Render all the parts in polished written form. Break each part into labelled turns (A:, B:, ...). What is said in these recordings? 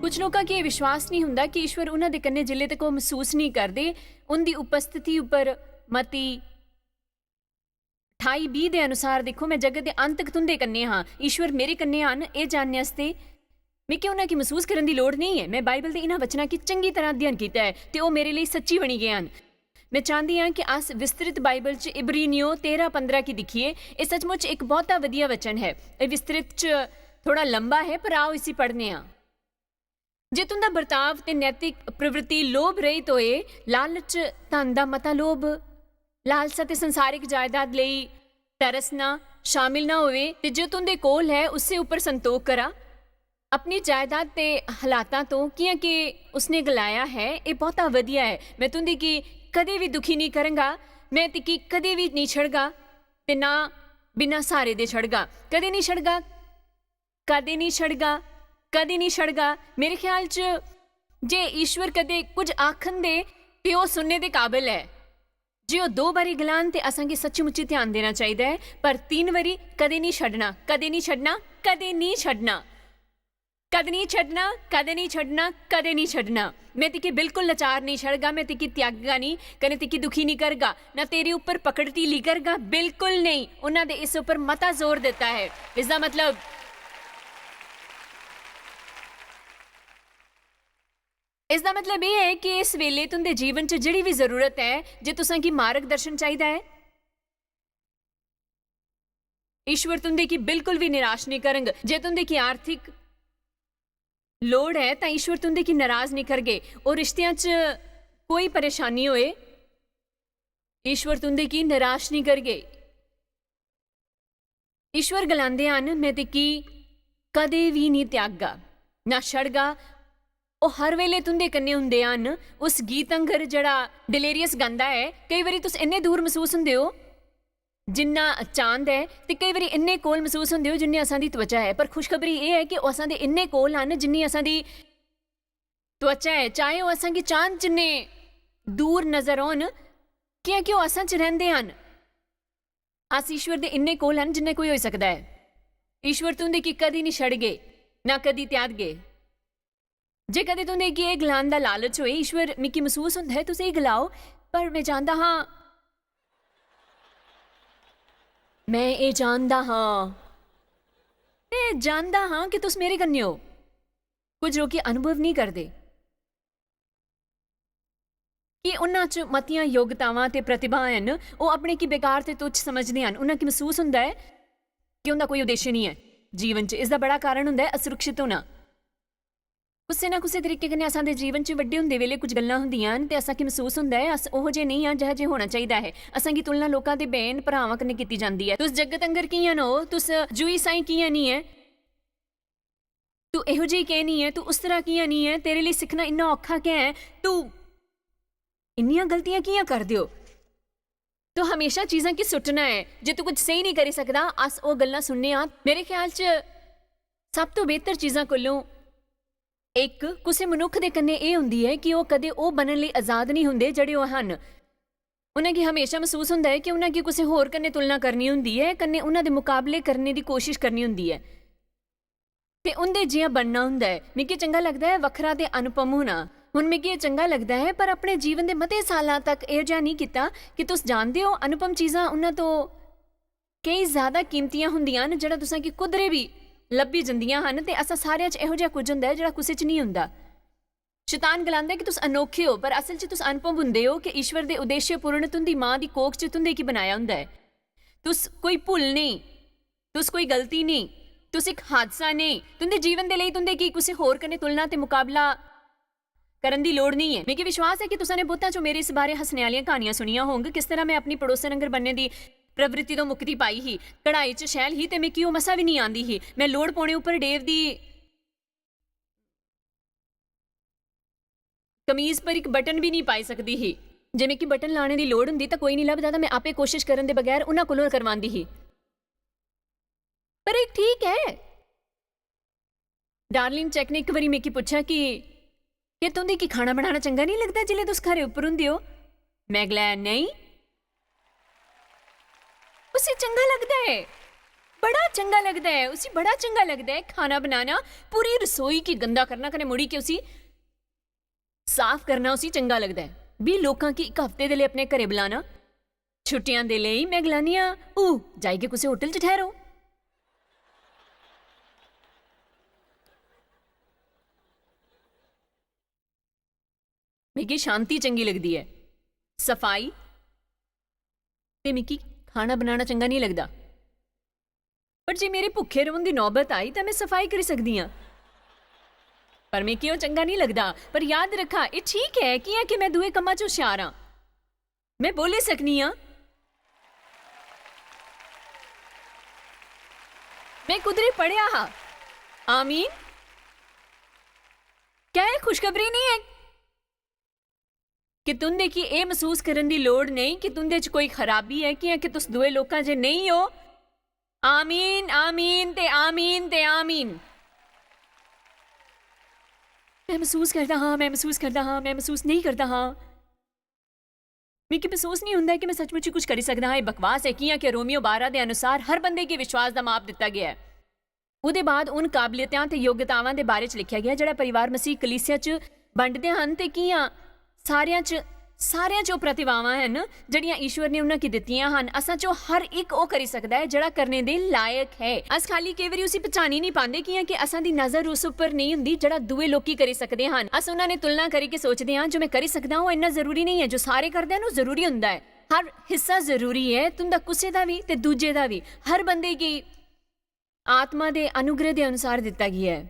A: ਕੁਝ ਲੋਕਾਂ ਕੀ ਇਹ ਵਿਸ਼ਵਾਸ ਨਹੀਂ ਹੁੰਦਾ ਕਿ ਈਸ਼ਵਰ ਉਹਨਾਂ ਦੇ ਕੰਨੇ ਜਿਲੇ ਤੱਕ ਉਹ ਮਹਿਸੂਸ ਨਹੀਂ ਕਰਦੇ ਉਹਦੀ ਉਪਸਥਿਤੀ ਉੱਪਰ ਮਤੀ 28-20 ਦੇ ਅਨੁਸਾਰ ਦੇਖੋ ਮੈਂ ਜਗਤ ਦੇ ਅੰਤ ਤੱਕ ਤੁੰਦੇ ਕੰਨੇ ਹਾਂ ਈਸ਼ਵਰ ਮੇਰੇ ਕੰਨੇ ਹਨ ਇਹ ਜਾਣਨ ਵਾਸਤੇ ਮੈਂ ਕਿ ਉਹਨਾਂ ਕੀ ਮਹਿਸੂਸ ਕਰਨ ਦੀ ਲੋੜ ਨਹੀਂ ਹੈ। ਮੈਂ ਬਾਈਬਲ ਦੇ ਇਹਨਾਂ ਵਚਨਾਂ ਕੀ ਚੰਗੀ ਤਰ੍ਹਾਂ ਅਧਿਐਨ ਕੀਤਾ ਹੈ ਤੇ ਉਹ ਮੇਰੇ ਲਈ ਸੱਚੀ ਬਣੀ ਗਏ ਹਨ। मैं चाहती हाँ कि अस विस्तृत बाइबल च इब्रानियों 13-15 की दिखिए। ये सचमुच एक बहुत वधिया वचन है। ये विस्तृत च थोड़ा लंबा है पर आओ इसी पढ़ने हाँ। जे तुंदा बर्ताव ते नैतिक प्रवृत्ति लोभ रहित होए, लालच धन दा मता लोभ, लालसा ते संसारिक जायदाद लई तरसना शामिल ना होवे ते जो तुंदे कोल है उससे ऊपर संतोख करा अपनी जायदाद ते हालातां तो कियां कि उसने गलाया है। ये बहुत वधिया है। मैं तुंदी की कदे भी दुखी नहीं करूँगा, मैं तिकी कदे भी नहीं छड़गा ते ना बिना सहारे दे छड़गा, कदे नहीं छड़गा, कदे नहीं छड़गा, कदे नहीं छड़गा। मेरे ख्याल च जे ईश्वर कदे कुछ आखन दे ते वो सुनने दे काबिल है। जे वो 2 बारी गलान ते असांखे सच्ची-मुच्ची ध्यान देना चाहिए है, पर 3 बारी कदे नहीं छड़ना, कदे नहीं छड़ना, कदे नहीं छड़ना, कद नहीं छड़ना, कदे नहीं छड़ना, कदे नहीं छड़ना। मैं तिकी बिल्कुल लाचार नहीं छड़गा, मैं तिकी त्यागगा नहीं, कने तिकी दुखी नहीं करगा, ना तेरे ऊपर पकड़ ढीली करगा, बिल्कुल नहीं। उन्होंने इस ऊपर मता जोर देता है। इसका मतलब इसका मतलब ये है कि इस वेले तुंदे जीवन च जिहड़ी भी जरूरत है, जे तुसां की मार्गदर्शन चाहिए है, ईश्वर तुंदे की बिल्कुल भी निराश नहीं करेंगे। जे तुंदे की आर्थिक लोड़ है तो ईश्वर तुंदे की नाराज नहीं करगे। और रिश्तियां च कोई परेशानी होए, ईश्वर तुंदे की निराश नहीं करगे। ईश्वर गलांदे हन मैं ते की कदे भी नहीं त्यागा ना छड़गा। ਉਹ हर वेले तुंदे कन्ने हुंदे हन। उस गीत अंगर जड़ा डिलेरियस गांदा है, कई बारी तुस इन्ने दूर महसूस हुंदे हो जिन्ना चांद है, ते कई बारी इन्ने कोल महसूस हुंदे हो जिन्नी असां दी त्वचा है। पर खुशखबरी ये है कि असां दे इन्ने कोल हन जिन्नी असां दी त्वचा है, चाहे वो असां गी चांद जिन्ने दूर नजर आउन, क्योंकि वो असां च रहिंदे हन। अस ईश्वर दे इन्ने कोल हन जिन्ना कोई होई सकदा है। ईश्वर तुंदे की कदी नहीं छड़गे ना कदी त्यागगे। जे कदे तुंदे की एह् गलान दा लालच होए, ईश्वर मिकी महसूस हुंदा है तुस एह् गलाओ, पर मैं जानदा हाँ, मैं ये जानदा हाँ, मैं जानदा हाँ कि तुस मेरे कन्ने हो। कुछ लोग अनुभव नहीं करते कि उन्हां च मतियां योग्यतावां ते प्रतिभा हन, वो अपने की बेकार ते तुच्छ समझदे हन। उन्हां की महसूस हुंदा है कि उनका कोई उद्देश्य नहीं है जीवन च। इसदा बड़ा कारण हुंदा है असुरक्षित होना। कुसे ना कुसे तरीके कन्नै असां दे जीवन च वड्डे हुंदे वेले कुछ गल्लां हुंदियां न ते असां की महसूस हुंदा है अस ओहो जे नहीं हां जिहो जे होना चाहिदा है। असां की तुलना लोकां दे भैन भरावां कन्नै कीती जांदी है। तुस जगत अंगर कियां न हो, तुस जूई साईं कियां नहीं है, तू इहो जेही कियां नहीं है, तू उस तरह कियां नहीं है, तेरे लिए सिखना इन्ना औखा क्या है, तू इन्नियां गलतियां कियां करदे हो, तू हमेशा चीज़ां की सुट्टना है, जे तू कुछ सही नहीं करी सकदा अस ओह गल्लां सुनने आं। मेरे ख्याल च सब तो बेहतर चीज़ां कोलों एक कुसे मनुख दे कन्ने ये हुंदी है कि वो कदे वो बनन लई आज़ाद नहीं हुंदे जिहड़े वो हन। उन्हें की हमेशा महसूस हुंदा है कि उन्हें की कुसे होर कन्ने तुलना करनी हुंदी है, कन्ने उन्हां दे मुकाबले करने दी कोशिश करनी हुंदी है ते उंदे जिहा बनना हुंदा है। मिगी चंगा लगदा है वखरा ते अनुपम होना। हुण मिगी ये चंगा लगदा है, पर अपने जीवन दे मते सालां तक इहो जिहा नहीं कीता कि तुस जानदे हो अनुपम चीज़ां उन्हां तो कई ज़्यादा कीमतियां हुंदियां न जिहड़ा तुसां की कुदरे भी ਲੱਭੀ ਜਾਂਦੀਆਂ ਹਨ ਤੇ ਅਸਾਂ ਸਾਰਿਆਂ 'ਚ ਇਹੋ ਜਿਹਾ ਕੁਝ ਹੁੰਦਾ ਹੈ ਜਿਹੜਾ ਕਿਸੇ 'ਚ ਨਹੀਂ ਹੁੰਦਾ। ਸ਼ੈਤਾਨ ਗਲਾਂਦਾ ਕਿ ਤੁਸੀਂ ਅਨੋਖੇ ਹੋ, ਪਰ ਅਸਲ 'ਚ ਤੁਸੀਂ ਅਨੁਪਮ ਹੁੰਦੇ ਹੋ ਕਿ ਈਸ਼ਵਰ ਦੇ ਉਦੇਸ਼ ਪੂਰਨ ਤੁੰਦੀ ਮਾਂ ਦੀ ਕੋਖ 'ਚ ਤੁੰਦੇ ਕੀ ਬਣਾਇਆ ਹੁੰਦਾ ਹੈ। ਤੁਸੀਂ ਕੋਈ ਭੁੱਲ ਨਹੀਂ, ਤੁਸੀਂ ਕੋਈ ਗਲਤੀ ਨਹੀਂ, ਤੁਸੀਂ ਇੱਕ ਹਾਦਸਾ ਨਹੀਂ। ਤੁੰਦੇ ਜੀਵਨ ਦੇ ਲਈ ਤੁੰਦੇ ਕੀ ਕਿਸੇ ਹੋਰ ਕਨੇ ਤੁਲਨਾ ਤੇ ਮੁਕਾਬਲਾ ਕਰਨ ਦੀ ਲੋੜ ਨਹੀਂ ਹੈ। ਮੈਨੂੰ ਵਿਸ਼ਵਾਸ ਹੈ ਕਿ ਤੁਸੀਂ ਨੇ ਬਹੁਤਾਂ 'ਚੋਂ ਮੇਰੇ ਇਸ ਬਾਰੇ ਹੱਸਣੇ ਵਾਲੀਆਂ ਕਹਾਣੀਆਂ ਸੁਣੀਆਂ ਹੋਣਗੀਆਂ, ਕਿਸ ਤਰ੍ਹਾਂ ਮੈਂ ਆਪਣੀ ਪੜੋਸਣ ਅੰਗਰ ਬਣਨੇ ਦੀ प्रवृत्ति तो मुक्ति पाई ही, कढ़ाई च शैल ही ते मिकी मसा भी नहीं आंदी ही। मैं लोड़ पौने उपर डेव दी कमीज पर एक बटन भी नहीं पाई सकती ही। जे मिकी बटन लाने की लोड़ हुंदी तां कोई नहीं लभदा, तां मैं आपे कोशिश करन दे बगैर उन्हां कोलों करवांदी ही। पर एक ठीक है। डार्लिंग चैक ने एक बारी मिकी पुछा कि तुंदी की खाना बनाना चंगा नहीं लगदा जिल्ले तुस घरे उपर हुंदे हो। मैं गलाया नहीं, उसे चंगा लगता है, बड़ा चंगा लगता है, उसी बड़ा चंगा लगता है खाना बनाना, पूरी रसोई की गंदा करना, कने मुड़ी के उसी साफ करना उसी चंगा लगता है। भी लोकां की एक हफ्ते दे लिए अपने घरे बुलाना, छुट्टियां दे लिए मैं गलानी जाइए कुछ होटल च ठहरो। मिगी शांति चंगी लगती है, सफाई ते मिगी खाना बनाना चंगा नहीं लगता। पर जे मेरे भुखे रहोन दी नौबत आई तो मैं सफाई करी सकदी हां, पर मैं क्यों चंगा नहीं लगता। पर याद रखा ये ठीक है कि मैं दुए कम्मां च होशियार हां, मैं बोली सकनी हां, मैं कुदरे पढ़िया हा। आमीन। क्या ये खुशखबरी नहीं है कि तुंदे की ये महसूस करने की लोड़ नहीं कि तुंदे च कोई खराबी है कि तुस दुए लोकां च नहीं हो। आमीन आमीन ते आमीन ते आमीन। मैं महसूस करता हाँ, मैं महसूस करता हाँ, मैं महसूस नहीं करता हाँ, मिगी महसूस नहीं होंदा कि मैं सचमुच कुछ करी सकदा हाँ। बकवास है कि रोमियो 12 के अनुसार हर बंदे के विश्वास का माप दिता गया है। ਉਹਦੇ ਬਾਅਦ उन ਕਾਬਲੀਅਤਾਂ ਤੇ ਯੋਗਤਾਵਾਂ ਦੇ ਬਾਰੇ ਚ ਲਿਖਿਆ ਗਿਆ ਜਿਹੜਾ ਪਰਿਵਾਰ ਮਸੀਹ ਕਲੀਸਿਆ ਚ ਵੰਡਦੇ ਹਨ ਤੇ ਸਾਰਿਆਂ ਚ ਉਹ ਪ੍ਰਤਿਭਾਵਾਂ ਹਨ ਜਿਹੜੀਆਂ ਈਸ਼ਵਰ ਨੇ ਉਹਨਾਂ ਕੀ ਦਿੱਤੀਆਂ ਹਨ। ਅਸਾਂ ਚੋਂ ਹਰ ਇੱਕ ਉਹ ਕਰੀ ਸਕਦਾ ਹੈ ਜਿਹੜਾ ਕਰਨੇ ਦੇ ਲਾਇਕ ਹੈ। ਅਸ ਖਾਲੀ ਕਈ ਵਾਰੀ ਉਸੇ ਪਛਾਣੀ ਨਹੀਂ ਪਾਉਂਦੇ ਕਿ ਅਸਾਂ ਦੀ ਨਜ਼ਰ ਉਸ ਉੱਪਰ ਨਹੀਂ ਹੁੰਦੀ ਜਿਹੜਾ ਦੂਏ ਲੋਕੀ ਕਰੀ ਸਕਦੇ ਹਨ। ਅਸ ਉਹਨਾਂ ਨੇ ਤੁਲਨਾ ਕਰੀ ਕੇ ਸੋਚਦੇ ਹਾਂ ਜੋ ਮੈਂ ਕਰੀ ਸਕਦਾ ਉਹ ਇੰਨਾ ਜ਼ਰੂਰੀ ਨਹੀਂ ਹੈ, ਜੋ ਸਾਰੇ ਕਰਦੇ ਹਨ ਉਹ ਜ਼ਰੂਰੀ ਹੁੰਦਾ ਹੈ। ਹਰ ਹਿੱਸਾ ਜ਼ਰੂਰੀ ਹੈ, ਤੁੰਦਾ ਕਿਸੇ ਦਾ ਵੀ ਤੇ ਦੂਜੇ ਦਾ ਵੀ। ਹਰ ਬੰਦੇ ਕੀ आत्मा दे अनुग्रह के अनुसार दिता गया है।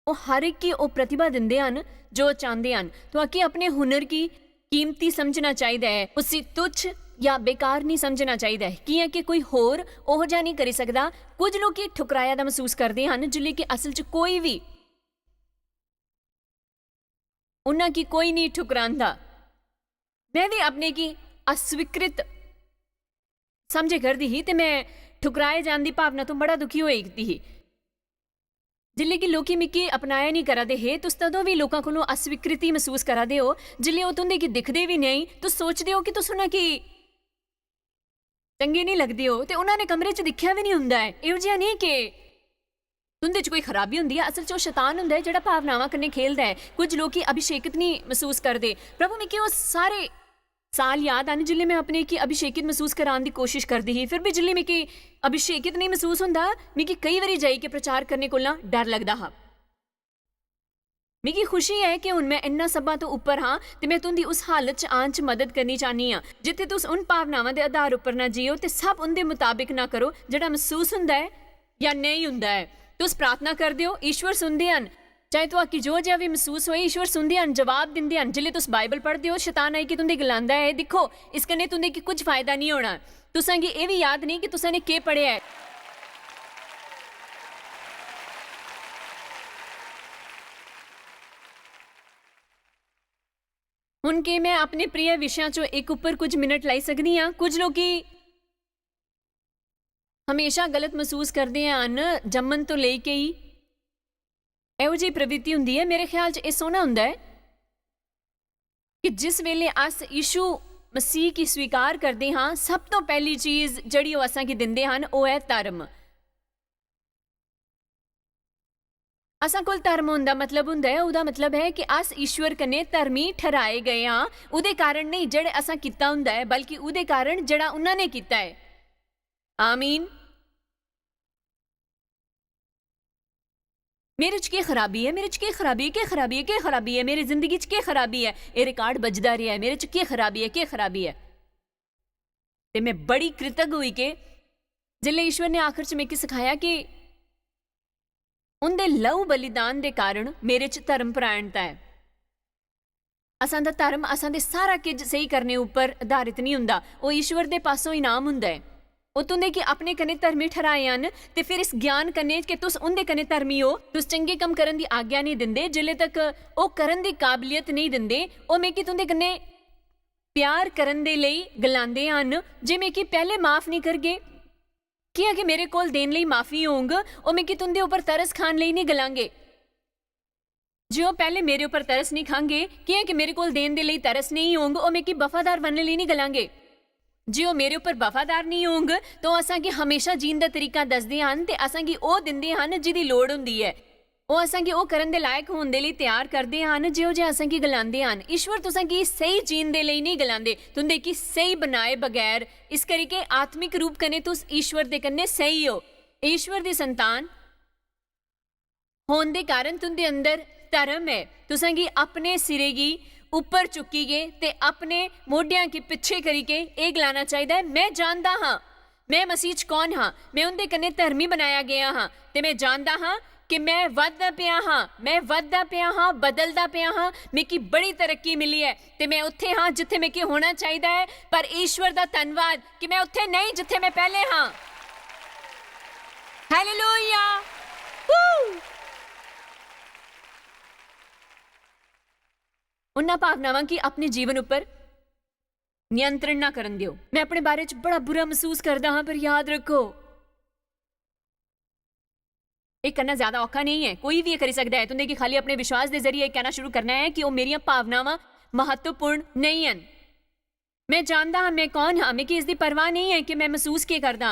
A: वो हर एक की वो प्रतिभा दिंदे हन जो चाहते हैं। तो आके अपने हुनर की कीमती समझना चाहिए है, उसे तुच्छ या बेकार नहीं समझना चाहिए कि कोई होर ओह जिहा नहीं करी सकता। कुछ लोग ठुकराया दा महसूस करते हैं जिले कि असल च कोई भी उन्हां की कोई नहीं ठुकरांदा। मैं भी अपने की अस्वीकृत समझे करती ही ते मैं ठुकराए जाने की भावना तो बड़ा दुखी होई थी। जिले कि लोग मिगी अपनाया नहीं करा दे है, तुस तदों भी लोगों को अस्वीकृति महसूस करा दे हो जिले वो तुंदे की दिखते भी नहीं। तुस सोचते हो कि तुस उन्हां की चंगे नहीं लगते हो तो उन्होंने कमरे च दिखा भी नहीं हुंदा है। इहो जिहा नहीं कि तुंदे च कोई खराबी हुंदी है, असल च शैतान हुंदा है जिहड़ा भावनावां कन्नै खेलदा है। कुछ लोग अभिषेकित नहीं महसूस करते। प्रभु मिगी वो सारे साल याद आने जिले मैं अपने की अभिषेकित महसूस कराने की कोशिश करती ही, फिर भी जिले मिगी अभिषेकित नहीं महसूस होंदा, मिगी कई बारी जाई के प्रचार करने को ना डर लगता हा। मिगी खुशी है कि हुण मैं इन्ना सबा तो उपर हाँ ते मैं तुंदी उस हालत च आन च मदद करनी चाहनी हाँ जिथे तुस उन भावनावां दे आधार उपर ना जियो ते सब उनके मुताबिक ना करो जिहड़ा महसूस हुंदा है या नहीं हुंदा है। तुस प्रार्थना करदे हो, ईश्वर सुनदे हन, चाहे तो आकी जो जिहा भी महसूस होए ईश्वर सुनदे हन, जवाब दिंदे हन। जिले तुस बाइबल पढ़दे हो शैतान आई कि तुंदे गलांदा है दिखो इस कन्नै तुंदे की कुछ फायदा नहीं होना। तुसां गी एह भी याद नहीं कि तुसां ने केह् पढ़िया है। हुण के मैं अपने प्रिय विषयां चों एक उपर कुछ मिनट लाई सकदी हां। कुछ लोग हमेशा गलत महसूस करते हैं जम्मन तो लेके ही ਇਹੋ ਜਿਹੀ प्रवृत्ति हुंदी है। मेरे ख्याल च ਇਹ सोहना हुंदा है कि जिस वेले अस यीशु मसीह की स्वीकार करते हाँ सब तो पहली चीज़ जिहड़ी वो असां की दिंदे हन वो है धर्म। असां कोल धर्म होंदा मतलब हुंदा है, उहदा मतलब है कि अस ईश्वर कन्नै धर्मी ठहराए गए हाँ उहदे कारण नहीं जिहड़े असां कीता हुंदा है बल्कि उहदे कारण जिहड़ा उन्हां ने कीता है। आमीन। मेरे च के खराबी है, मेरे च के खराबी है, के खराबी है, के खराबी है, मेरी जिंदगी च के खराबी है, ये रिकॉर्ड बजदा रहा है, मेरे च के खराबी है, के खराबी है। ते मैं बड़ी कृतज्ञ हुई के जिले ईश्वर ने आखिर च मिगी सिखाया कि उनके लहू बलिदान के कारण मेरे च धर्म परायणता है। असां दा धर्म असां दे सारा किज सही करने उपर आधारित नहीं हुंदा, वो ईश्वर दे पासों इनाम हुंदा है। ਉਹ तुंदे कि अपने कने धर्मी ठहराए हैं ते फिर इस ज्ञान कने कि तुस उनके कने धर्मी हो, तुस चंगे कम करन दी आज्ञा नहीं दिंदे जिले तक वो करन दी काबलियत नहीं दिंदे। वो मैं कि तुंदे कने प्यार करन दे लई गलांदे हन जे मैं कि पहले माफ नहीं करगे कि मेरे कोल देन लई माफी होंग, वो मैं कि तुंदे ऊपर तरस खान लई नहीं गलांगे। जो पहले मेरे ऊपर तरस नहीं खांगे कि मेरे कोल देन दे लई तरस नहीं होंग, वो मैं कि वफादार बनने लई नहीं गलांगे। जे वो मेरे उपर वफादार नहीं होंगे तो असांखे हमेशा जीण दा तरीका दसदे हन ते असांखे ਉਹ ਦਿੰਦੇ ਹਨ ਜਿਹਦੀ ਲੋੜ ਹੁੰਦੀ ਹੈ। ਉਹ ਅਸਾਂखे ਉਹ ਕਰਨ ਦੇ ਲਾਇਕ ਹੋਣ ਦੇ ਲਈ ਤਿਆਰ ਕਰਦੇ ਹਨ ਜਿਹੋ ਜਿਹਾ ਅਸਾਂखे ਗਲਾਉਂਦੇ ਹਨ। ईश्वर तुसांखे सही जीण दे ਲਈ नहीं गलांदे, तुंदे की सही बनाए बगैर। इस करके आत्मिक रूप कन्ने तुस ईश्वर दे कन्ने सही हो। ईश्वर दी संतान होने दे कारण तुंदे अंदर धर्म है। तुसांखे अपने सिरे गी ऊपर चुकी गए ते अपने मोढियां के पिछे करी के ये गलाना चाहिए मैं जानदा हाँ मैं मसीह च कौन हाँ, मैं उनके कन्ने धर्मी बनाया गया हाँ ते मैं जानदा हाँ कि मैं वधदा पिया हाँ, मैं वधदा पिया हाँ, बदलदा पिया हाँ, मेरी बड़ी तरक्की मिली है ते मैं उत्थे हाँ जिथे मैं कि होना चाहिए है। पर ईश्वर दा धन्नवाद कि मैं उत्थे नहीं जिथे मैं पहले हाँ। हालेलुया। उन्हां भावनावां की अपने जीवन उपर नियंत्रण ना करन दिओ। मैं अपने बारे च बड़ा बुरा महसूस करदा हाँ, पर याद रखो ये करना ज्यादा औखा नहीं है, कोई भी ये कर सकता है। तुंदे कि खाली अपने विश्वास के जरिए कहना शुरू करना है कि वो मेरियां भावनावां महत्वपूर्ण नहीं हैं। मैं जानदा हाँ मैं कौन हाँ, मैं इसकी परवाह नहीं है कि मैं महसूस के करदा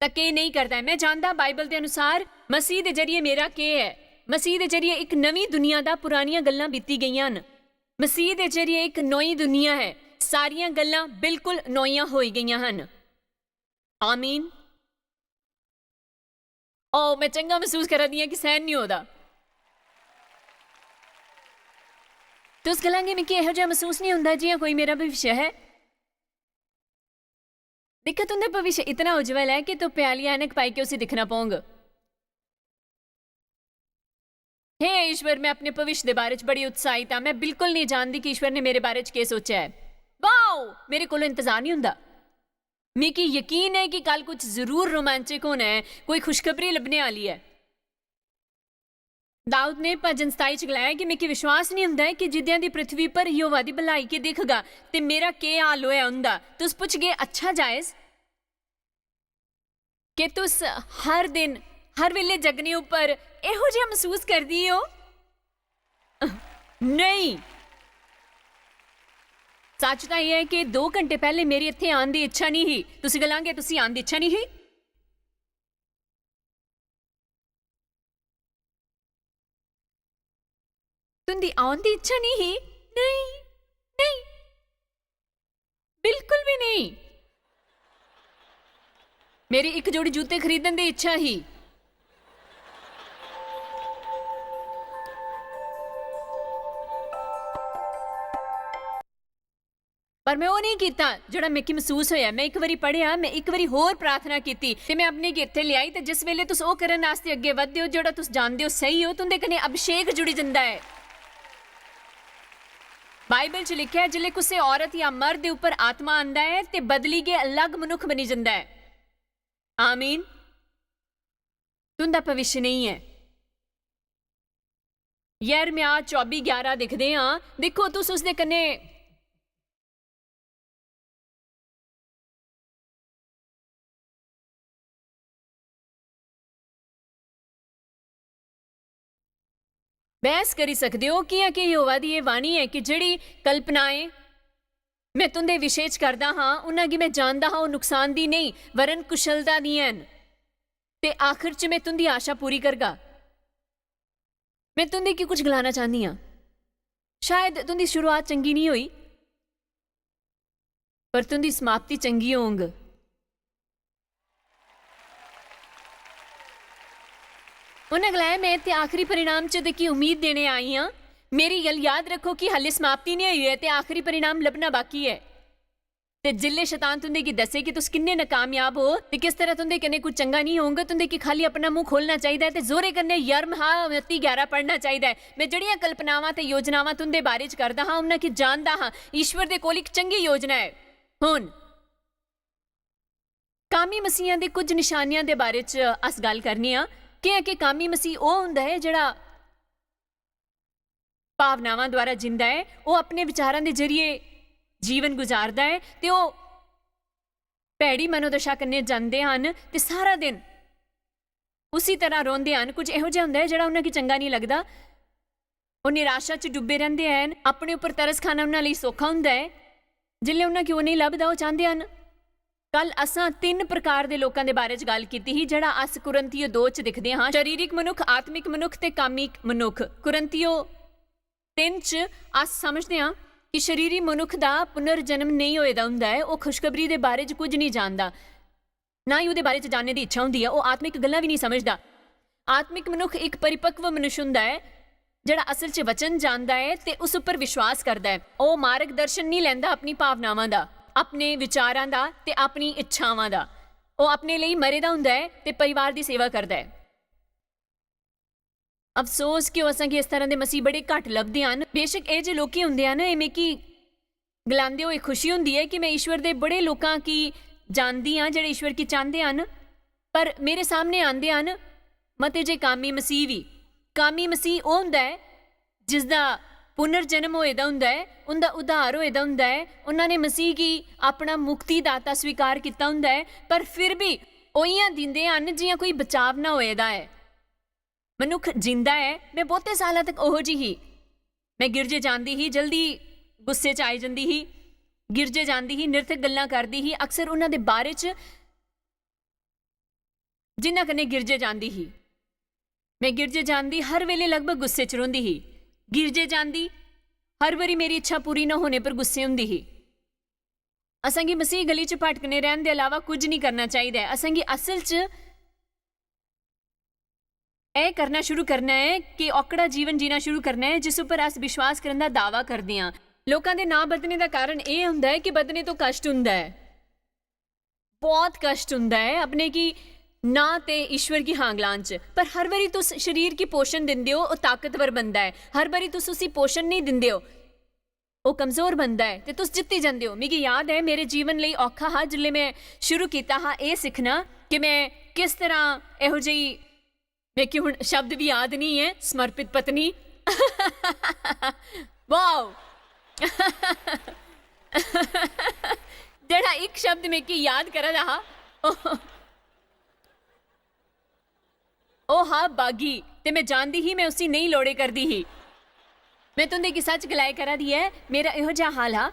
A: तक के नहीं करता है। मैं जानदा बाइबल के अनुसार मसीह के जरिए मेरा के है। मसीह के जरिए एक नवी दुनिया दा पुरानियां गल्लां बीती गईयां न। मसीह के जरिए एक नई दुनिया है, सारियां गल्लां बिल्कुल नौइयां होई गईयां हन। आमीन। ओ मैं चंगा महसूस करा दी कि सहन नहीं होता। तुस गलांगे मिगी इहो जिहा महसूस नहीं होंदा जियां कोई मेरा भविष्य है। देखो तुंदे भविष्य इतना उज्जवल है कि तू प्याली ऐनक पाई के उसे दिखना पोंग। हे ईश्वर, मैं अपने भविष्य के बारे च बड़ी उत्साहित हाँ। मैं बिल्कुल नहीं जानती कि ईश्वर ने मेरे बारे च क्या सोचा है। वाओ, मेरे को इंतजार नहीं होंदा। मिगी यकीन है कि कल कुछ जरूर रोमांचक होना है, कोई खुशखबरी लभने वाली है। दाऊद ने भजन 27 च गलाया कि मिगी विश्वास नहीं होंदा कि जिद्यां दी पृथ्वी पर यहोवा दी भलाई के दिखगा ते मेरा के हाल होया हुंदा। तुस पुछ गए अच्छा जायज कि तुस हर दिन हर वेले जगने उपर इहो जिहा महसूस करदी हो? नहीं, सच तो यह है कि 2 घंटे पहले मेरी इत्थे आने की इच्छा नहीं ही। तुसी गलांगे तुसी आने की इच्छा नहीं ही। तुंदी आने की इच्छा नहीं ही? नहीं नहीं, बिल्कुल भी नहीं। मेरी एक जोड़ी जूते खरीदने की इच्छा ही। पर मैं वो नहीं किया जोड़ा मेकी महसूस होया। मैं एक बारी पढ़िया, मैं एक बारी होर प्रार्थना की ते मैं अपने इत्थे लियाई ते जिस वेले तुस ओ करन वास्ते अगे वधदे हो जोड़ा तुस जानदे हो सही हो, तुंदे कन्ने अभिषेक जुड़ी जंदा है। बाइबल च लिखा है जिले कुसे औरत या मर्द दे उपर आत्मा आंदा है ते बदली के अलग मनुख बनी जंदा है। आमीन। तुंदा भविष्य नहीं है। यिर्मयाह 24:11 दिखदे हां। देखो तुस उसदे कन्ने बहस करी सकते हो कि यहोवा दी यह वाणी है कि जिहड़ी कल्पनाएं मैं तुंदे विषय च करदा हाँ उन्हां गी मैं जानदा हाँ, नुकसान दी नहीं वरन कुशलता दी हन ते आखिर च मैं तुंदी आशा पूरी करगा। मैं तुंदे की कुछ गलाना चाहती हाँ। शायद तुंदी शुरुआत चंगी नहीं हुई पर तुंदी समाप्ति चंगी होंग। उन्हें गलाया मैं इत्थे आखिरी परिणाम च की उम्मीद देने आई हाँ। मेरी गल याद रखो कि हाले समाप्ति नहीं हुई है ते आखिरी परिणाम लभना बाकी है। ते जिले शैतान तुंदे की दसे कि तुस किन्ने नाकामयाब हो ते किस तरह तुंदे कन्ने कुछ चंगा नहीं होंगे, तुंदे की खाली अपना मुंह खोलना चाहिए ते जोरे कन्ने यिर्मयाह 29:11 पढ़ना चाहिए। मैं जड़ियां कल्पनावां ते योजनावां तुंदे बारे च करदा हाँ उन्हां की जानदा हाँ। ईश्वर दे कोल एक चंगी योजना है। हुण कामी मसीहां दे कुछ निशानियां दे बारे च अस गल करनी आ कि कामी मसीह वो हुंदा है जिहड़ा भावनावां द्वारा जिंदा है, वो अपने विचारां दे जरिए जीवन गुजारदा है ते वो भैड़ी मनोदशा कन्ने जांदे हन ते सारा दिन उसी तरह रोंदे हन। कुछ इहो जिहा हुंदा है जिहड़ा उन्हां गी चंगा नहीं लगदा। वो निराशा च डुबे रहिंदे हन। अपने उपर तरस खाना उन्हां लई सौखा हुंदा है ਜਿੱਲੇ ਉਹਨਾਂ ਕਿਉਂ ਨਹੀਂ ਲੱਭਦਾ ਉਹ ਚਾਹੁੰਦੇ ਹਨ। ਕੱਲ ਅਸਾਂ 3 ਪ੍ਰਕਾਰ ਦੇ ਲੋਕਾਂ ਦੇ ਬਾਰੇ 'ਚ ਗੱਲ ਕੀਤੀ ਸੀ, ਜਿਹੜਾ ਅਸ ਕੁਰੰਥੀਓ 2 'ਚ ਦਿਖਦੇ ਹਾਂ। ਸਰੀਰਿਕ ਮਨੁੱਖ, ਆਤਮਿਕ ਮਨੁੱਖ ਤੇ ਕਾਮਿਕ ਮਨੁੱਖ। ਕੁਰੰਥੀਓ 3 'ਚ ਅਸ ਸਮਝਦੇ ਹਾਂ ਕਿ ਸਰੀਰੀ ਮਨੁੱਖ ਦਾ ਪੁਨਰ ਜਨਮ ਨਹੀਂ ਹੋਏਦਾ ਹੁੰਦਾ ਹੈ। ਉਹ ਖੁਸ਼ਖਬਰੀ ਦੇ ਬਾਰੇ 'ਚ ਕੁਝ ਨਹੀਂ ਜਾਣਦਾ, ਨਾ ਹੀ ਉਹਦੇ ਬਾਰੇ 'ਚ ਜਾਣਨੇ ਦੀ ਇੱਛਾ ਹੁੰਦੀ ਹੈ। ਉਹ ਆਤਮਿਕ ਗੱਲਾਂ ਵੀ ਨਹੀਂ ਸਮਝਦਾ। ਆਤਮਿਕ ਮਨੁੱਖ ਇੱਕ ਪਰਿਪਕਵ ਮਨੁੱਖ ਹੁੰਦਾ ਹੈ, ਜਿਹੜਾ ਅਸਲ 'ਚ ਵਚਨ ਜਾਣਦਾ ਹੈ ਤੇ ਉਸ ਉੱਪਰ ਵਿਸ਼ਵਾਸ ਕਰਦਾ ਹੈ। ਉਹ ਮਾਰਗ ਦਰਸ਼ਨ ਨਹੀਂ ਲੈਂਦਾ ਆਪਣੀ ਭਾਵਨਾਵਾਂ ਦਾ, ਆਪਣੇ ਵਿਚਾਰਾਂ ਦਾ ਤੇ ਆਪਣੀ ਇੱਛਾਵਾਂ ਦਾ। ਉਹ ਆਪਣੇ ਲਈ ਮਰੇ ਦਾ ਹੁੰਦਾ ਹੈ ਤੇ ਪਰਿਵਾਰ ਦੀ ਸੇਵਾ ਕਰਦਾ ਹੈ। ਅਫਸੋਸ ਕਿ ਅਸਾਂਗੇ ਇਸ ਤਰ੍ਹਾਂ ਦੇ ਮਸੀਹ ਬੜੇ ਘੱਟ ਲੱਭਦੇ ਹਨ। ਬੇਸ਼ੱਕ ਇਹ ਜੇ ਲੋਕੀ ਹੁੰਦੇ ਹਨ, ਇਹ ਮੇਕੀ ਗਲਾਉਂਦੇ ਹੋਏ ਖੁਸ਼ੀ ਹੁੰਦੀ ਹੈ ਕਿ ਮੈਂ ਈਸ਼ਵਰ ਦੇ ਬੜੇ ਲੋਕਾਂ ਕੀ ਜਾਣਦੀ ਹਾਂ ਜਿਹੜੇ ਈਸ਼ਵਰ ਕੀ ਚਾਹੁੰਦੇ ਹਨ, ਪਰ ਮੇਰੇ ਸਾਹਮਣੇ ਆਉਂਦੇ ਹਨ ਮਤੇ ਜੇ ਕਾਮੀ ਮਸੀਹ ਵੀ। ਕਾਮੀ ਮਸੀਹ ਉਹ ਹੁੰਦਾ ਹੈ ਜਿਸ ਦਾ ਪੁਨਰ ਜਨਮ ਹੋਏਦਾ ਹੁੰਦਾ ਹੈ, ਉਹਦਾ ਉਧਾਰ ਹੋਏਦਾ ਹੁੰਦਾ ਹੈ। ਉਹਨਾਂ ਨੇ ਮਸੀਹ ਕੀ ਆਪਣਾ ਮੁਕਤੀ ਦਾਤਾ ਸਵੀਕਾਰ ਕੀਤਾ ਹੁੰਦਾ ਹੈ, ਪਰ ਫਿਰ ਵੀ ਉਹੀਆਂ ਦਿੰਦੇ ਹਨ ਜਿਹੀਆਂ ਕੋਈ ਬਚਾਵ ਨਾ ਹੋਏਦਾ ਹੈ। ਮਨੁੱਖ ਜਿੰਦਾ ਹੈ। ਮੈਂ ਬਹੁਤੇ ਸਾਲਾਂ ਤੱਕ ਉਹੋ ਜਿਹੀ ਹੀ। ਮੈਂ ਗਿਰਜੇ ਜਾਂਦੀ ਹੀ, ਜਲਦੀ ਗੁੱਸੇ 'ਚ ਆਈ ਜਾਂਦੀ ਹੀ। ਗਿਰਜੇ ਜਾਂਦੀ ਹੀ, ਨਿਰਥਕ ਗੱਲਾਂ ਕਰਦੀ ਹੀ, ਅਕਸਰ ਉਹਨਾਂ ਦੇ ਬਾਰੇ 'ਚ ਜਿਨ੍ਹਾਂ ਕਨੇ ਗਿਰਜੇ ਜਾਂਦੀ ਹੀ। ਮੈਂ ਗਿਰਜੇ ਜਾਂਦੀ ਹਰ ਵੇਲੇ ਲਗਭਗ ਗੁੱਸੇ 'ਚ ਰਹਿੰਦੀ ਹੀ। ਗਿਰਜੇ ਜਾਂਦੀ ਹਰ ਵਾਰੀ ਮੇਰੀ ਇੱਛਾ ਪੂਰੀ ਨਾ ਹੋਣੇ ਪਰ ਗੁੱਸੇ ਹੁੰਦੀ ਹੀ। ਅਸਾਂਗੀ ਮਸੀਹ ਗਲੀ 'ਚ ਭਟਕਨੇ ਰਹਿਣ ਦੇ ਇਲਾਵਾ ਕੁਝ ਨਹੀਂ ਕਰਨਾ ਚਾਹੀਦਾ ਹੈ। ਅਸਾਂਗੀ ਅਸਲ 'ਚ ਇਹ ਕਰਨਾ ਸ਼ੁਰੂ ਕਰਨਾ ਹੈ ਕਿ ਔਕੜਾ ਜੀਵਨ ਜੀਣਾ ਸ਼ੁਰੂ ਕਰਨਾ ਹੈ, ਜਿਸ ਉੱਪਰ ਅਸ ਵਿਸ਼ਵਾਸ ਕਰਨ ਦਾ ਦਾਅਵਾ ਕਰਦੇ ਹਾਂ। ਲੋਕਾਂ ਦੇ ਨਾ ਬਦਲਣੇ ਦਾ ਕਾਰਨ ਇਹ ਹੁੰਦਾ ਹੈ ਕਿ ਬਦਲਣੇ ਤੋਂ ਕਸ਼ਟ ਹੁੰਦਾ ਹੈ, ਬਹੁਤ ਕਸ਼ਟ ਹੁੰਦਾ ਹੈ ਆਪਣੇ ਕੀ ਨਾ ਤੇ ਈਸ਼ਵਰ ਕੀ ਹਾਂਗਲਾਂ 'ਚ। ਪਰ ਹਰ ਵਾਰੀ ਤੁਸੀਂ ਸਰੀਰ ਕੀ ਪੋਸ਼ਣ ਦਿੰਦੇ ਹੋ, ਉਹ ਤਾਕਤਵਰ ਬਣਦਾ ਹੈ। ਹਰ ਵਾਰੀ ਤੁਸੀਂ ਉਸੇ ਪੋਸ਼ਣ ਨਹੀਂ ਦਿੰਦੇ ਹੋ, ਉਹ ਕਮਜ਼ੋਰ ਬਣਦਾ ਹੈ ਤੇ ਤੁਸੀਂ ਜਿੱਤੀ ਜਾਂਦੇ ਹੋ। ਮੈਨੂੰ ਯਾਦ ਹੈ ਮੇਰੇ ਜੀਵਨ ਲਈ ਔਖਾ ਹਾਂ ਜਿੱਲੇ ਮੈਂ ਸ਼ੁਰੂ ਕੀਤਾ ਹਾਂ ਇਹ ਸਿੱਖਣਾ ਕਿ ਮੈਂ ਕਿਸ ਤਰ੍ਹਾਂ ਇਹੋ ਜਿਹੀ, ਮੈਂ ਕਿ ਹੁਣ ਸ਼ਬਦ ਵੀ ਯਾਦ ਨਹੀਂ ਹੈ, ਸਮਰਪਿਤ ਪਤਨੀ। ਵਾਓ ਜਿਹੜਾ ਇੱਕ ਸ਼ਬਦ ਮੈਂ ਕਿ ਯਾਦ ਕਰ ਰਹਾ ਉਹ ਹਾਂ ਬਾਗੀ। ਤੇ ਮੈਂ ਜਾਣਦੀ ਹੀ ਮੈਂ ਉਸੀ ਨਹੀਂ ਲੋੜੇ ਕਰਦੀ ਹੀ। ਮੈਂ ਤੁੰਦੇ ਕੀ ਸੱਚ ਗਲਾਏ ਕਰਾ ਦੀ ਹੈ, ਮੇਰਾ ਇਹੋ ਜਿਹਾ ਹਾਲ ਹਾਂ।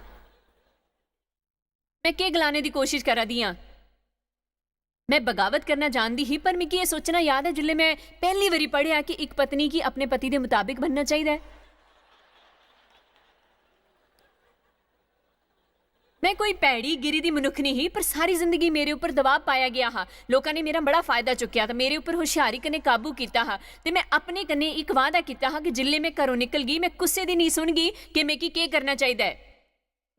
A: ਮੈਂ ਕਿ ਗਲਾਣੇ ਦੀ ਕੋਸ਼ਿਸ਼ ਕਰਾ ਦੀ ਹਾਂ। ਮੈਂ ਬਗਾਵਤ ਕਰਨਾ ਜਾਣਦੀ ਹੀ, ਪਰ ਮੈਨੂੰ ਇਹ ਸੋਚਣਾ ਯਾਦ ਹੈ ਜਿੱਲੇ ਮੈਂ ਪਹਿਲੀ ਵਾਰੀ ਪੜ੍ਹਿਆ ਕਿ ਇੱਕ ਪਤਨੀ ਕੀ ਆਪਣੇ ਪਤੀ ਦੇ ਮੁਤਾਬਿਕ ਬਣਨਾ ਚਾਹੀਦਾ ਹੈ। ਮੈਂ ਕੋਈ ਭੈੜੀ ਗਿਰੀ ਦੀ ਮਨੁੱਖ ਨਹੀਂ ਹੀ, ਪਰ ਸਾਰੀ ਜ਼ਿੰਦਗੀ ਮੇਰੇ ਉੱਪਰ ਦਬਾਅ ਪਾਇਆ ਗਿਆ ਹਾਂ। ਲੋਕਾਂ ਨੇ ਮੇਰਾ ਬੜਾ ਫਾਇਦਾ ਚੁੱਕਿਆ ਤਾਂ ਮੇਰੇ ਉੱਪਰ ਹੁਸ਼ਿਆਰੀ ਕਨੇ ਕਾਬੂ ਕੀਤਾ ਹਾਂ। ਤੇ ਮੈਂ ਆਪਣੇ ਕਨੇ ਇੱਕ ਵਾਅਦਾ ਕੀਤਾ ਹਾਂ ਕਿ ਜਿੱਲੇ ਮੈਂ ਘਰੋਂ ਨਿਕਲ ਗਈ ਮੈਂ ਗੁੱਸੇ ਦੀ ਨਹੀਂ ਸੁਣਗੀ ਕਿ ਮੈਂ ਕੀ ਕਰਨਾ ਚਾਹੀਦਾ ਹੈ।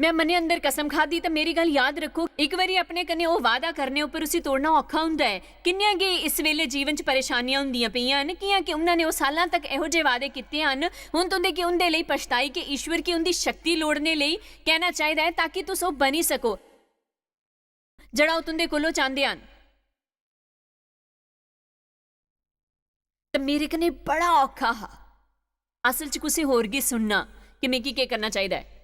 A: ਮੈਂ ਮਨੇ ਅੰਦਰ ਕਸਮ ਖਾਦੀ ਤਾਂ ਮੇਰੀ ਗੱਲ ਯਾਦ ਰੱਖੋ, ਇੱਕ ਵਾਰੀ ਆਪਣੇ ਕਨੇ ਉਹ ਵਾਅਦਾ ਕਰਨੇ ਉੱਪਰ ਉਸੇ ਤੋੜਨਾ ਔਖਾ ਹੁੰਦਾ ਹੈ। ਕਿੰਨੀਆਂ ਕਿ ਇਸ ਵੇਲੇ ਜੀਵਨ 'ਚ ਪਰੇਸ਼ਾਨੀਆਂ ਹੁੰਦੀਆਂ ਪਈਆਂ ਹਨ ਕਿ ਉਹਨਾਂ ਨੇ ਉਹ ਸਾਲਾਂ ਤੱਕ ਇਹੋ ਜਿਹੇ ਵਾਅਦੇ ਕੀਤੇ ਹਨ। ਹੁਣ ਤੁੰਦੇ ਕਿ ਉਹਦੇ ਲਈ ਪਛਤਾਈ ਕਿ ਈਸ਼ਵਰ ਕੀ ਉਹਦੀ ਸ਼ਕਤੀ ਲੋੜਨੇ ਲਈ ਕਹਿਣਾ ਚਾਹੀਦਾ ਹੈ ਤਾਂ ਕਿ ਤੁਸੀਂ ਉਹ ਬਣੀ ਸਕੋ ਜਿਹੜਾ ਉਹ ਤੁੰਦੇ ਕੋਲੋਂ ਚਾਹੁੰਦੇ ਹਨ। ਤਾਂ ਮੇਰੇ ਕਨੇ ਬੜਾ ਔਖਾ ਹਾਂ ਅਸਲ 'ਚ ਕਿਸੇ ਹੋਰ ਕੀ ਸੁਣਨਾ ਕਿ ਮੈਂ ਕੀ ਕਰਨਾ ਚਾਹੀਦਾ ਹੈ।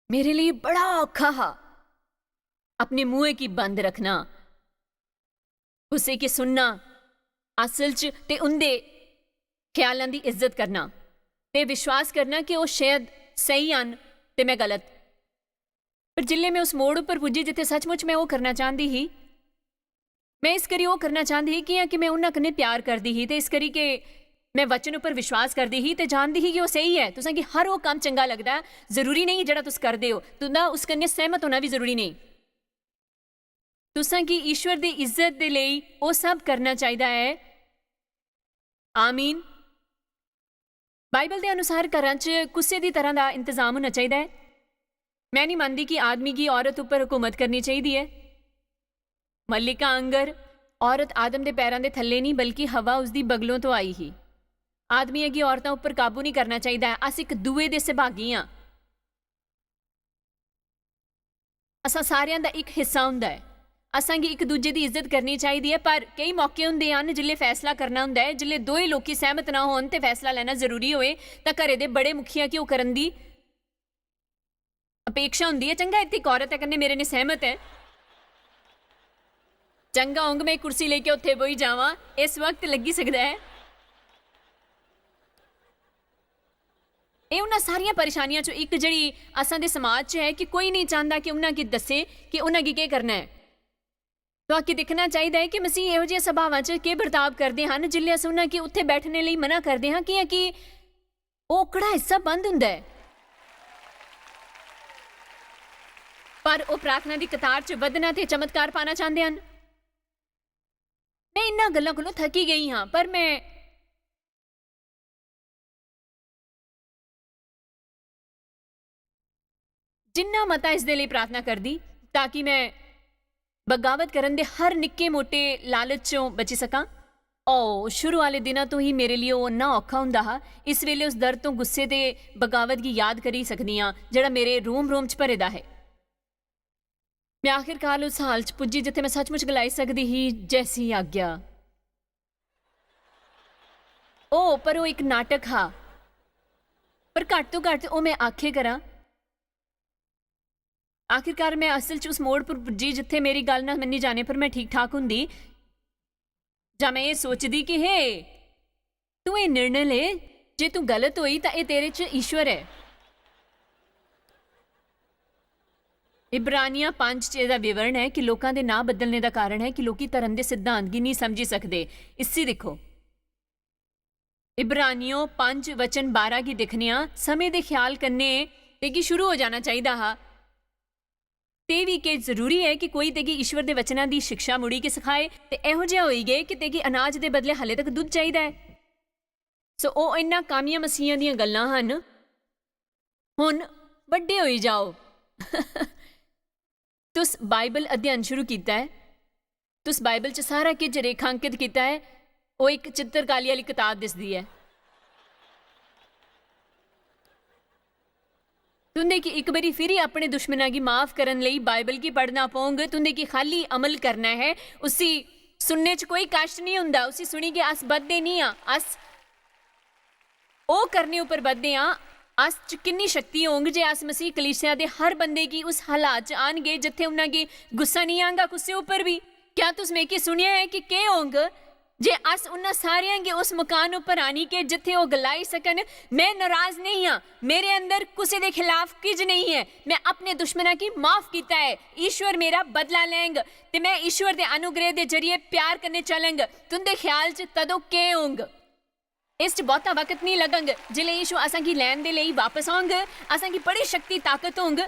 A: मेरे लिए बड़ा औखा हा अपने मुंह की बंद रखना, गुस्से की सुनना असल च ते उनदे ख्यालां दी इज्जत करना ते विश्वास करना कि वो शायद सही हन ते मैं गलत। पर जिल्ले मैं उस मोड़ उपर पुजी जिथे सचमुच मैं वो करना चाहती ही, मैं इस करी वो करना चाहती ही कि मैं उन्हां कन्ने प्यार करती ही ते इस करी के मैं वचन उपर विश्वास करती ही ते जानती ही कि वो सही है। तुसां कि हर वो काम चंगा लगता है, जरूरी नहीं जेड़ा तुस करदे हो तुंदा उस कन्ने सहमत होना भी जरूरी नहीं। तुसां कि ईश्वर दी इज्जत दे लई वो सब करना चाहिदा है। आमीन। बाइबल दे अनुसार घरां च कुसै दी तरह दा इंतजाम होना चाहिदा है। मैं नहीं मानती कि आदमी की औरत उपर हुकूमत करनी चाहिदी है। मल्लिका अंगर औरत आदम दे पैरां दे थल्ले नहीं बल्कि हवा उसदी बगलों तो आई ही। आदमियों की औरतों उपर काबू नहीं करना चाहिए। अस एक दूए दे सहभागी हाँ, असा सारियां दा एक हिस्सा हुंदा है। असां गी एक दूजे की इज्जत करनी चाहिए है। पर कई मौके हुंदे हन जिल्ले फैसला करना हुंदा है, जिल्ले दो ही लोग सहमत ना होण ते फैसला लेना जरूरी होए तां घरे दे बड़े मुखिया की ओह करन दी अपेक्षा हुंदी है। चंगा इत्थे एक औरत है कन्ने मेरे ने सहमत है, चंगा होंग मैं कुर्सी लेके उत्थे बोई जावां, इस वक्त लगी सकदा है। ਇਹ ਉਹਨਾਂ ਸਾਰੀਆਂ ਪਰੇਸ਼ਾਨੀਆਂ ਚੋਂ ਇੱਕ ਜਿਹੜੀ ਅਸਾਂ ਦੇ ਸਮਾਜ 'ਚ ਹੈ ਕਿ ਕੋਈ ਨਹੀਂ ਚਾਹੁੰਦਾ ਕਿ ਉਹਨਾਂ ਕੀ ਦੱਸੇ ਕਿ ਉਹਨਾਂ ਕੀ ਕਰਨਾ ਹੈ। ਤੁਹਾਨੂੰ ਦੇਖਣਾ ਚਾਹੀਦਾ ਹੈ ਕਿ ਮਸੀਹ ਇਹੋ ਜਿਹੇ ਸੁਭਾਵਾਂ 'ਚ ਕੀ ਵਰਤਾਵ ਕਰਦੇ ਹਨ ਜਿਲੇ ਅਸੀਂ ਉਹਨਾਂ ਕੀ ਉੱਥੇ ਬੈਠਣੇ ਲਈ ਮਨਾ ਕਰਦੇ ਹਾਂ ਕਿ ਉਹ ਕਿਹੜਾ ਹਿੱਸਾ ਬੰਦ ਹੁੰਦਾ ਹੈ। ਪਰ ਉਹ ਪ੍ਰਾਰਥਨਾ ਦੀ ਕਤਾਰ 'ਚ ਵਧਣਾ ਤੇ ਚਮਤਕਾਰ ਪਾਣਾ ਚਾਹੁੰਦੇ ਹਨ। ਮੈਂ ਇਹਨਾਂ ਗੱਲਾਂ ਕੋਲੋਂ ਥੱਕੀ ਗਈ ਹਾਂ, ਪਰ ਮੈਂ ਜਿੰਨਾ ਮਤਾ ਇਸ ਦੇ ਲਈ ਪ੍ਰਾਰਥਨਾ ਕਰਦੀ ਤਾਂ ਕਿ ਮੈਂ ਬਗਾਵਤ ਕਰਨ ਦੇ ਹਰ ਨਿੱਕੇ ਮੋਟੇ ਲਾਲਚ ਚੋਂ ਬਚੀ ਸਕਾਂ। ਸ਼ੁਰੂ ਵਾਲੇ ਦਿਨਾਂ ਤੋਂ ਹੀ ਮੇਰੇ ਲਈ ਉਹ ਇੰਨਾ ਔਖਾ ਹੁੰਦਾ ਹਾਂ। ਇਸ ਵੇਲੇ ਉਸ ਦਰਦ ਤੋਂ ਗੁੱਸੇ ਤੇ ਬਗਾਵਤ ਦੀ ਯਾਦ ਕਰੀ ਸਕਦੀ ਹਾਂ ਜਿਹੜਾ ਮੇਰੇ ਰੋਮ 'ਚ ਭਰੇ ਦਾ ਹੈ। ਮੈਂ ਆਖਿਰਕਾਰ ਉਸ ਹਾਲ 'ਚ ਪੁੱਜੀ ਜਿੱਥੇ ਮੈਂ ਸੱਚਮੁੱਚ ਗਲਾਈ ਸਕਦੀ ਹੀ ਜੈਸੀ ਆਗਿਆ। ਪਰ ਉਹ ਇੱਕ ਨਾਟਕ ਹਾਂ, ਪਰ ਘੱਟ ਤੋਂ ਘੱਟ ਉਹ ਮੈਂ ਆਖੇ ਕਰਾਂ। ਆਖਿਰਕਾਰ ਮੈਂ ਅਸਲ 'ਚ ਉਸ ਮੋੜ ਪਰ ਪੁੱਜੀ ਜਿੱਥੇ ਮੇਰੀ ਗੱਲ ਨਾ ਮੰਨੀ ਜਾਣੇ ਪਰ ਮੈਂ ਠੀਕ ਠਾਕ ਹੁੰਦੀ, ਜਾਂ ਮੈਂ ਇਹ ਸੋਚਦੀ ਕਿ ਤੂੰ ਇਹ ਨਿਰਣੇ ਲੈ, ਜੇ ਤੂੰ ਗਲਤ ਹੋਈ ਤਾਂ ਇਹ ਤੇਰੇ 'ਚ ਈਸ਼ਵਰ ਹੈ। ਇਬਰਾਨੀਆਂ 5 'ਚ ਇਹਦਾ ਵਿਵਰਣ ਹੈ ਕਿ ਲੋਕਾਂ ਦੇ ਨਾਂ ਬਦਲਣੇ ਦਾ ਕਾਰਨ ਹੈ ਕਿ ਲੋਕੀ ਧਰਮ ਦੇ ਸਿਧਾਂਤ ਕੀ ਨਹੀਂ ਸਮਝੀ ਸਕਦੇ। ਇਸੀ ਦੇਖੋ ਇਬਰਾਨੀਓ 5 ਵਚਨ 12 ਕੀ ਦਿਖਣਿਆ ਸਮੇਂ ਦੇ ਖਿਆਲ ਕਰਨੇ ਤੇ ਕੀ ਸ਼ੁਰੂ ਹੋ ਜਾਣਾ ਚਾਹੀਦਾ ਹਾਂ ਤੇ ਵੀ ਕਿ ਜ਼ਰੂਰੀ ਹੈ ਕਿ ਕੋਈ ਤੇ ਈਸ਼ਵਰ ਦੇ ਵਚਨਾਂ ਦੀ ਸਿੱਖਿਆ ਮੁੜੀ ਕੇ ਸਿਖਾਏ ਤੇ ਇਹੋ ਜਿਹਾ ਹੋਈ ਗਏ ਕਿ ਤੇ ਅਨਾਜ ਦੇ ਬਦਲੇ ਹਾਲੇ ਤੱਕ ਦੁੱਧ ਚਾਹੀਦਾ ਹੈ। ਸੋ ਉਹ ਇਹਨਾਂ ਕਾਮੀਆਂ ਮਸੀਹਾਂ ਦੀਆਂ ਗੱਲਾਂ ਹਨ। ਹੁਣ ਵੱਡੇ ਹੋਈ ਜਾਓ। ਤੁਸ ਬਾਈਬਲ ਅਧਿਐਨ ਸ਼ੁਰੂ ਕੀਤਾ ਹੈ, ਤੁਸ ਬਾਈਬਲ 'ਚ ਸਾਰਾ ਕੁਝ ਰੇਖਾਂਕਿਤ ਕੀਤਾ ਹੈ। ਉਹ ਇੱਕ ਚਿੱਤਰਕਾਰੀ ਵਾਲੀ ਕਿਤਾਬ ਦਿਸਦੀ ਹੈ। तुंदे की एक बारी फिर ही अपने दुश्मना की माफ करने ਲਈ बाइबल की पढ़ना पओगे। तुंदे की खाली अमल करना है, उसी सुनने च कोई कष्ट नहीं हुंदा। उसी सुनी के अस बददे नहीं हाँ, अस ओ करने उपर बददे हाँ। अस च किन्नी शक्ति होंगी जे अस मसीह कलीसिया दे हर बंदे की उस हालात च आनगे जिथे उन्हां की गुस्सा नहीं आंगा गुस्से उपर भी। क्या तुस में की सुनिया है कि होंग जे अस उन्हां सारियां के उस मकान उपर आनी के जिथे वो गलाई सकन। मैं नाराज नहीं हाँ, मेरे अंदर किसी के खिलाफ किज नहीं है। मैं अपने दुश्मना की माफ किया है। ईश्वर मेरा बदला लेंग ते मैं ईश्वर के अनुग्रह के जरिए प्यार करने चलेंग। तुंदे ख्याल च तदों के होंग इस बहुता वक्त नहीं लगंग जिले यीशु असां की लैन दे लई वापस आउंग। असां की बड़ी शक्ति ताकत होंग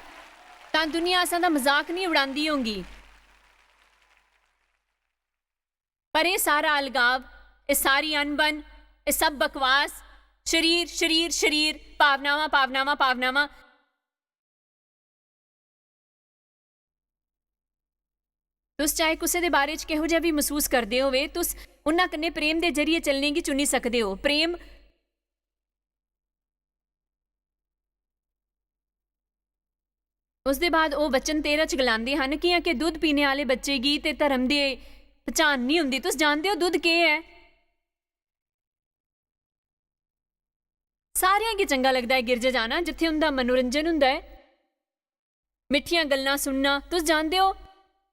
A: तां दुनिया असां दा मजाक नहीं उड़ांदी होंगी। पर ये सारा अलगाव, ये सारी अनबन, ये सब बकवास, शरीर शरीर शरीर, भावनावां भावनावां भावनावां, तुस चाहे कुसे दे बारे च किहो जिहा भी महसूस करदे होवे, तुस उन्हां कन्नै प्रेम दे जरिए चलने की चुनी सकदे हो। प्रेम उस दे बाद वो वचन 13 च गलांदे हन कि दुध पीने वाले बच्चे गी ते धर्म दे पहचान नहीं हुंदी। तुस जानदे हो दुध के है? सारियां की चंगा लगता है गिरजे जाना जिथे उनका मनोरंजन हुंदा है, मिठियां गल्लां सुनना। तुस जानदे हो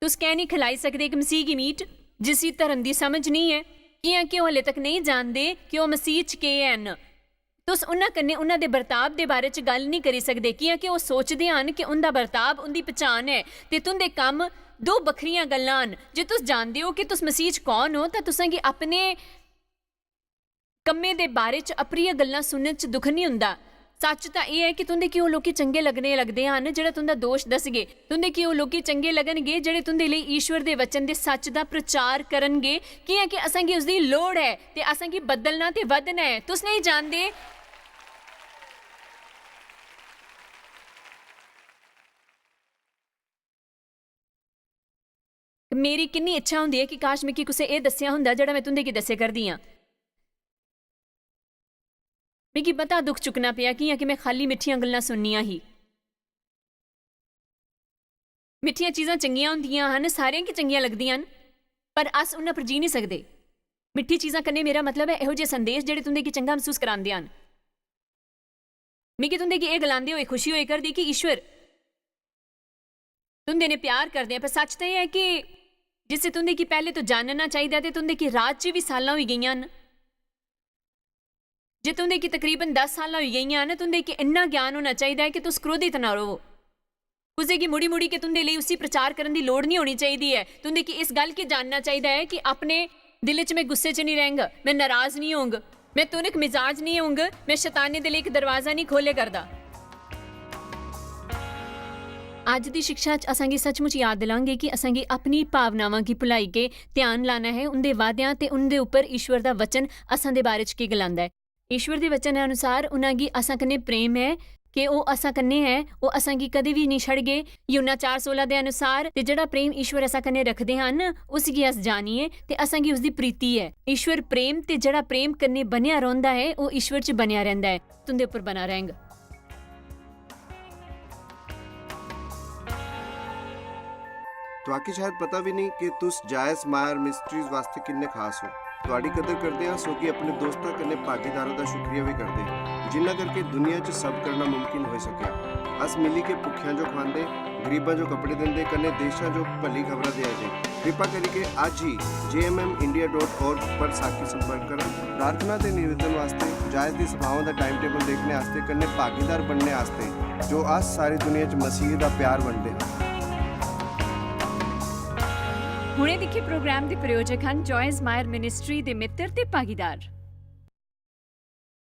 A: तुस कह नहीं खिलाई सकते एक मसीह की मीट जिसी धर्म की समझ नहीं है कि हले तक नहीं जानते कि वह मसीह च के हैं। तुस उन्हां कन्नै उन्हां दे बर्ताव के बारे च गल नहीं करी सकते कि वह सोचते हैं कि उनका बर्ताव उनकी पहचान है ते तुंदे काम दो बखरियां गल्लां न। जे तुस जानते हो कि तुस मसीह च कौन हो तां तुसां गी अपने कम्मे दे बारे च अप्रिय गल्लां सुनने च दुख नहीं हुंदा। सच तां यह है कि तुंदे कि लोग चंगे लगने लगते हैं जेड़ा तुंदा दोष दसगे। तुंदे कि लोग चंगे लगनगे जेड़े तुंदे लिए ईश्वर के वचन के सच का प्रचार करनगे कि असां गी उसदी लोड़ है ते असां गी बदलना ते वधना है। तुस नहीं जानते मेरी किन्नी इच्छा होंदी है कि काश मैं कुसे ये दस्सिया हुंदा जेड़ा मैं तुंदे की दस्से करदी हाँ। मिगी पता दुख चुकना पिया कि मैं खाली मिठियां गल्लां सुननियां ही। मिठियां चीज़ां चंगियां हुंदियां हन, सारियां की चंगियां लगदियां हन, पर अस उन्हां पर जी नहीं सकदे। मिठी चीज़ां कन्नै मेरा मतलब है इहो जिहे संदेश जेड़े तुंदे की चंगा महसूस करांदे हन। मिगी तुंदे की ये गलांदे होए खुशी होए करदी कि ईश्वर तुंदे ने प्यार करदे। पर सच तो यह है कि जिसे तुंदे की पहले तो जानना चाहिए ते तुंदे की रात च भी सालां होई गईयां न। ਜੇ ਤੁੰਦੇ ਕੀ ਤਕਰੀਬਨ 10 ਸਾਲਾਂ ਹੋਈ ਗਈਆਂ ਨਾ ਤੁੰਦੇ ਕਿ ਇੰਨਾ ਗਿਆਨ ਹੋਣਾ ਚਾਹੀਦਾ ਹੈ ਕਿ ਤੁਸ ਕ੍ਰੋਧਿਤ ਨਾ ਰਹੋ। ਉਸੇ ਕੀ ਮੁੜੀ ਮੁੜੀ ਕੇ ਤੁੰਦੇ ਲਈ ਉਸੇ ਪ੍ਰਚਾਰ ਕਰਨ ਦੀ ਲੋੜ ਨਹੀਂ ਹੋਣੀ ਚਾਹੀਦੀ ਹੈ। ਤੁੰਦੇ ਕੀ ਇਸ ਗੱਲ ਕੀ ਜਾਣਨਾ ਚਾਹੀਦਾ ਹੈ ਕਿ ਆਪਣੇ ਦਿਲ 'ਚ ਮੈਂ ਗੁੱਸੇ 'ਚ ਨਹੀਂ ਰਹਿੰਗਾ, ਮੈਂ ਨਾਰਾਜ਼ ਨਹੀਂ ਹੋਊਂਗਾ, ਮੈਂ ਤੁਨਕ ਮਿਜ਼ਾਜ ਨਹੀਂ ਹੋਊਂਗਾ, ਮੈਂ ਸ਼ੈਤਾਨੀ ਦੇ ਲਈ ਇੱਕ ਦਰਵਾਜ਼ਾ ਨਹੀਂ ਖੋਲੇ ਕਰਦਾ। ਅੱਜ ਦੀ ਸਿੱਖਿਆ 'ਚ ਅਸਾਂਗੀ ਸੱਚਮੁੱਚ ਯਾਦ ਦਿਲਾਂਗੇ ਕਿ ਅਸਾਂਗੀ ਆਪਣੀ ਭਾਵਨਾਵਾਂ ਕੀ ਭੁਲਾਈ ਕੇ ਧਿਆਨ ਲਾਣਾ ਹੈ ਉਹਦੇ ਵਾਅਦਿਆਂ ਤੇ ਉਹਦੇ ਉੱਪਰ ਈਸ਼ਵਰ ਦਾ ਵਚਨ ਅਸਾਂ ਦੇ ਬਾਰੇ 'ਚ ਕੀ ਗਲਾਂਦਾ ਹੈ। ਈਸ਼ਵਰ ਦੇ ਵਚਨ ਅਨੁਸਾਰ ਉਹਨਾਂ ਕੀ ਅਸਾਂ ਕਨੇ ਪ੍ਰੇਮ ਹੈ ਕਿ ਉਹ ਅਸਾਂ ਕੰਨੇ ਹੈ, ਉਹ ਅਸਾਂ ਕੀ ਕਦੇ ਵੀ ਨਹੀਂ ਛੱਡ ਗਏ। ਯੂਹन्ना 4:16 ਦੇ ਅਨੁਸਾਰ ਤੇ ਜਿਹੜਾ ਪ੍ਰੇਮ ਈਸ਼ਵਰ ਅਸਾਂ ਕੰਨੇ ਰੱਖਦੇ ਹਨ ਉਸ ਕੀ ਅਸ ਜਾਣੀਏ ਤੇ ਅਸਾਂ ਕੀ ਉਸਦੀ ਪ੍ਰੀਤੀ ਹੈ। ਈਸ਼ਵਰ ਪ੍ਰੇਮ ਤੇ ਜਿਹੜਾ ਪ੍ਰੇਮ ਕੰਨੇ ਬਣਿਆ ਰਹਿੰਦਾ ਹੈ ਉਹ ਈਸ਼ਵਰ 'ਚ ਬਣਿਆ ਰਹਿੰਦਾ ਹੈ, ਤੁੰਦੇ ਉੱਪਰ ਬਣਾ ਰਹੇਗਾ।
B: ਤੁਹਾਕੀ ਸ਼ਾਇਦ ਪਤਾ ਵੀ ਨਹੀਂ ਕਿ ਤੁਸ ਜਾਇਜ਼ ਮਾਇਰ ਮਿਸਟਰੀਜ਼ ਵਾਸਤੇ ਕਿੰਨੇ ਖਾਸ ਹੋ। ਤੁਹਾਡੀ ਕਦਰ ਕਰਦੇ ਹਾਂ ਸੋ ਕਿ ਆਪਣੇ ਦੋਸਤਾਂ ਕੰਨੇ ਭਾਗੀਦਾਰਾਂ ਦਾ ਸ਼ੁਕਰੀਆ ਵੀ ਕਰਦੇ ਜਿਨ੍ਹਾਂ ਕਰਕੇ ਦੁਨੀਆ 'ਚ ਸਭ ਕਰਨਾ ਮੁਮਕਿਨ ਹੋ ਸਕਿਆ। ਅਸ ਮਿਲੀ ਕੇ ਭੁੱਖਿਆਂ ਜੋ ਖਾਂਦੇ, ਗਰੀਬਾਂ ਜੋ ਕੱਪੜੇ ਦਿੰਦੇ, ਕੰਨੇ ਦੇਸ਼ਾਂ ਜੋ ਭਲੀ ਖਬਰਾਂ ਦੇ ਜੇ। ਕਿਰਪਾ ਕਰਕੇ ਅੱਜ ਹੀ jmmindia.org ਪਰ ਸਾਖੀ ਸੰਪਰਕ ਕਰਨ। ਪ੍ਰਾਰਥਨਾ ਤੇ ਨਿਵੇਦਨ ਵਾਸਤੇ ਜਾਇਜ਼ ਦੀ ਸਭਾਵਾਂ ਦਾ ਟਾਈਮ ਟੇਬਲ ਦੇਖਣੇ ਵਾਸਤੇ ਕੰਨੇ ਭਾਗੀਦਾਰ ਬਣਨੇ ਵਾਸਤੇ ਜੋ ਅਸ ਸਾਰੀ ਦੁਨੀਆ 'ਚ ਮਸੀਹ ਦਾ ਪਿਆਰ ਵੰਡਦੇ ਹਨ।
A: ਹੁਣੇ ਦੇਖੇ ਪ੍ਰੋਗਰਾਮ ਦੇ ਪ੍ਰਯੋਜਕ ਹਨ ਜੋਇਸ ਮਾਇਰ ਮਿਨਿਸਟਰੀ ਦੇ ਮਿੱਤਰ ਤੇ ਭਾਗੀਦਾਰ।